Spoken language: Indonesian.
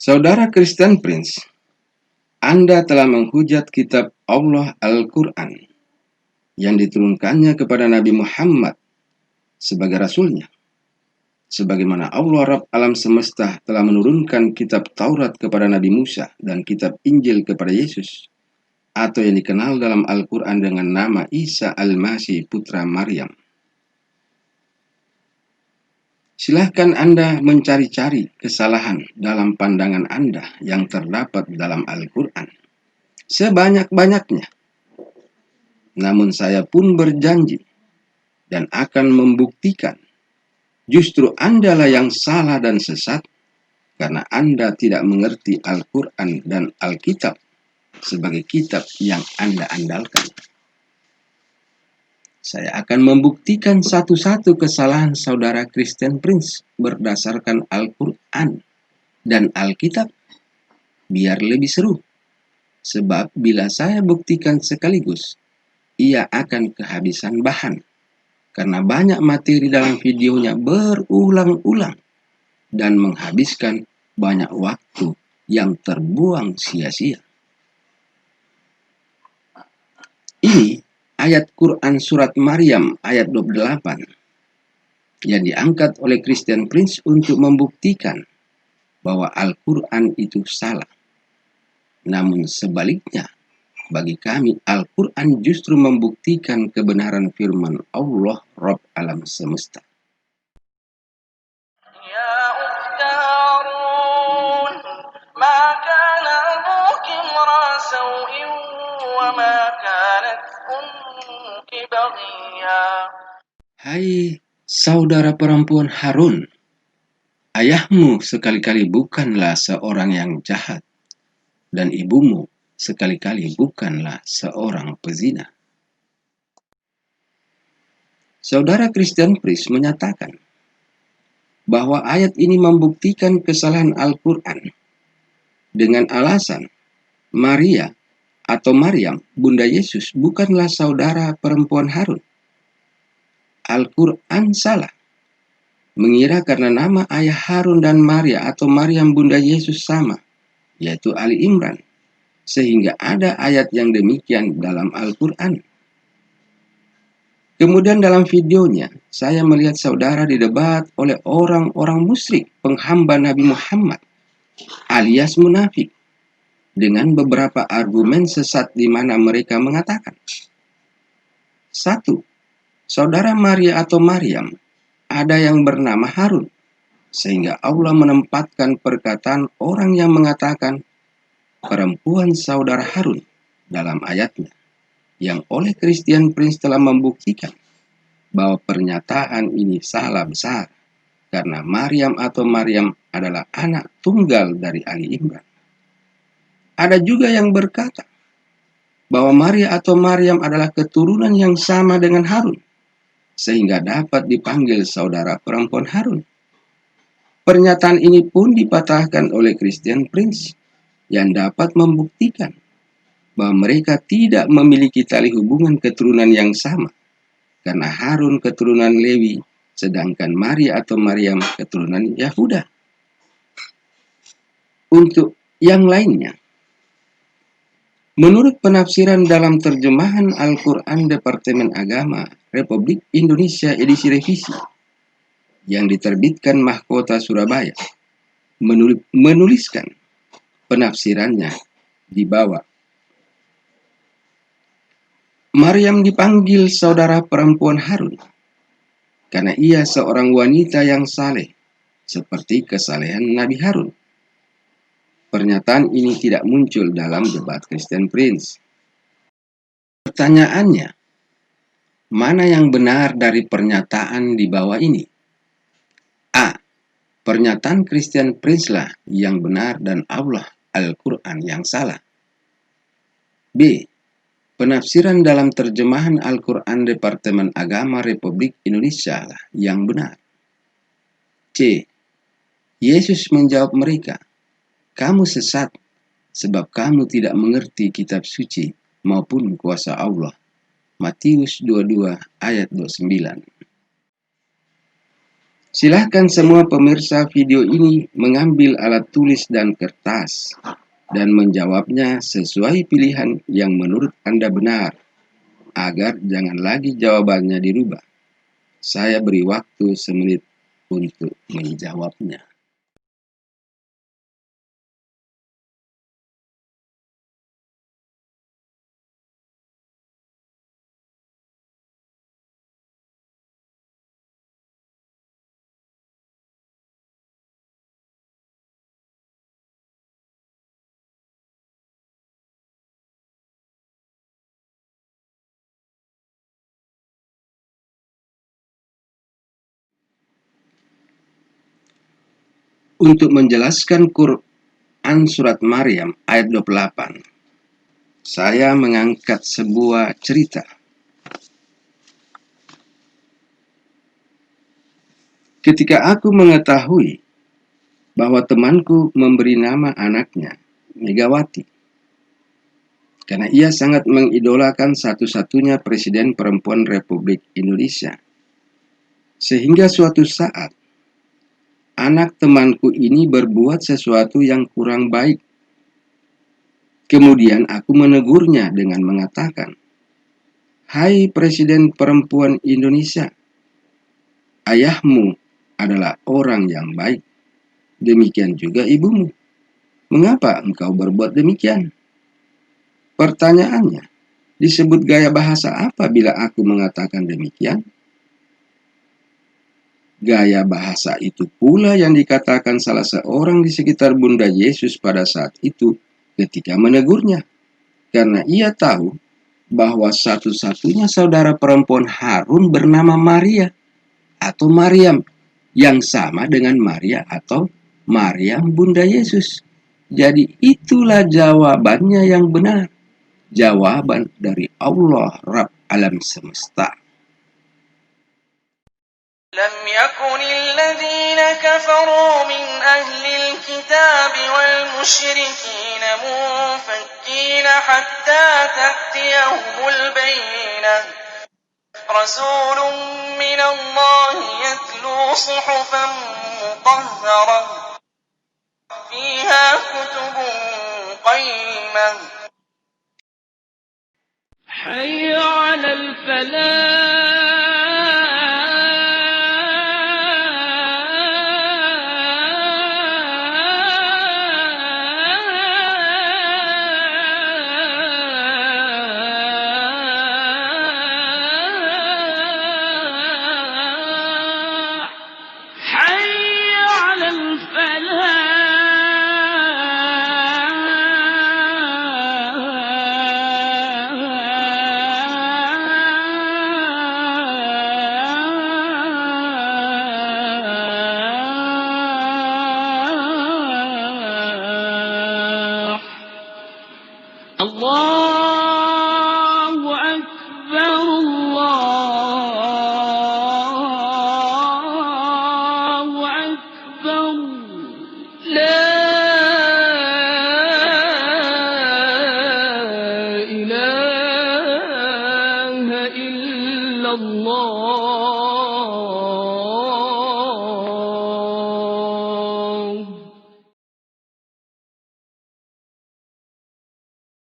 Saudara Kristen Prince, Anda telah menghujat kitab Allah Al-Quran yang diturunkannya kepada Nabi Muhammad sebagai rasulnya. Sebagaimana Allah Rabb alam semesta telah menurunkan kitab Taurat kepada Nabi Musa dan kitab Injil kepada Yesus, atau yang dikenal dalam Al-Quran dengan nama Isa Al-Masih putra Maryam. Silahkan Anda mencari-cari kesalahan dalam pandangan Anda yang terdapat dalam Al-Quran sebanyak-banyaknya. Namun saya pun berjanji dan akan membuktikan justru Anda lah yang salah dan sesat karena Anda tidak mengerti Al-Quran dan Alkitab sebagai kitab yang Anda andalkan. Saya akan membuktikan satu-satu kesalahan saudara Kristen Prince berdasarkan Al-Quran dan Alkitab biar lebih seru. Sebab bila saya buktikan sekaligus, ia akan kehabisan bahan. Karena banyak materi dalam videonya berulang-ulang dan menghabiskan banyak waktu yang terbuang sia-sia. Ini ayat Quran surat Maryam ayat 28 yang diangkat oleh Kristen Prince untuk membuktikan bahwa Al-Quran itu salah. Namun sebaliknya, bagi kami Al-Quran justru membuktikan kebenaran firman Allah Rabb alam semesta. يا أخت هارون ما كان أبوك امرأ سوء وما كانت أمك بغيا. Hai saudara perempuan Harun, ayahmu sekali-kali bukanlah seorang yang jahat, dan ibumu sekali-kali bukanlah seorang pezina. Saudara Kristen Prince menyatakan bahwa ayat ini membuktikan kesalahan Al-Quran dengan alasan Maria atau Maryam, Bunda Yesus, bukanlah saudara perempuan Harun. Al-Quran salah mengira karena nama ayah Harun dan Maria atau Maryam Bunda Yesus sama, yaitu Ali Imran, sehingga ada ayat yang demikian dalam Al-Quran. Kemudian dalam videonya, saya melihat saudara didebat oleh orang-orang musyrik penghamba Nabi Muhammad alias munafik dengan beberapa argumen sesat di mana mereka mengatakan: 1. Saudara Maria atau Maryam ada yang bernama Harun, sehingga Allah menempatkan perkataan orang yang mengatakan perempuan saudara Harun dalam ayatnya, yang oleh Kristen Prince telah membuktikan bahwa pernyataan ini salah besar karena Maryam atau Maryam adalah anak tunggal dari Ali Imran. Ada juga yang berkata bahwa Maria atau Maryam adalah keturunan yang sama dengan Harun, sehingga dapat dipanggil saudara perempuan Harun. Pernyataan ini pun dipatahkan oleh Kristen Prince yang dapat membuktikan bahwa mereka tidak memiliki tali hubungan keturunan yang sama, karena Harun keturunan Lewi, sedangkan Maria atau Maryam keturunan Yahuda. Untuk yang lainnya, menurut penafsiran dalam terjemahan Al-Quran Departemen Agama Republik Indonesia edisi revisi yang diterbitkan Mahkota Surabaya, menuliskan penafsirannya di bawah. Maryam dipanggil saudara perempuan Harun karena ia seorang wanita yang saleh, seperti kesalehan Nabi Harun. Pernyataan ini tidak muncul dalam debat Kristen Prince. Pertanyaannya, mana yang benar dari pernyataan di bawah ini? A. Pernyataan Kristen Prince lah yang benar dan Allah Al-Quran yang salah. B. Penafsiran dalam terjemahan Al-Quran Departemen Agama Republik Indonesia lah yang benar. C. Yesus menjawab mereka, kamu sesat sebab kamu tidak mengerti kitab suci maupun kuasa Allah. Matius 22 ayat 29. Silahkan semua pemirsa video ini mengambil alat tulis dan kertas dan menjawabnya sesuai pilihan yang menurut Anda benar, agar jangan lagi jawabannya dirubah. Saya beri waktu semenit untuk menjawabnya. Untuk menjelaskan Quran Surat Maryam ayat 28, saya mengangkat sebuah cerita. Ketika aku mengetahui bahwa temanku memberi nama anaknya Megawati, karena ia sangat mengidolakan satu-satunya presiden perempuan Republik Indonesia. Sehingga suatu saat, anak temanku ini berbuat sesuatu yang kurang baik. Kemudian aku menegurnya dengan mengatakan, "Hai Presiden Perempuan Indonesia, ayahmu adalah orang yang baik. Demikian juga ibumu. Mengapa engkau berbuat demikian?" Pertanyaannya, disebut gaya bahasa apa bila aku mengatakan demikian? Gaya bahasa itu pula yang dikatakan salah seorang di sekitar Bunda Yesus pada saat itu ketika menegurnya. Karena ia tahu bahwa satu-satunya saudara perempuan Harun bernama Maria atau Maryam, yang sama dengan Maria atau Maryam Bunda Yesus. Jadi itulah jawabannya yang benar. Jawaban dari Allah Rabb alam semesta. لم يكن الذين كفروا من أهل الكتاب والمشركين منفكين حتى تأتيهم البينة رسول من الله يتلو صحفا مطهرة فيها كتب قيمة حي على الله أكبر الله أكبر لا إله إلا الله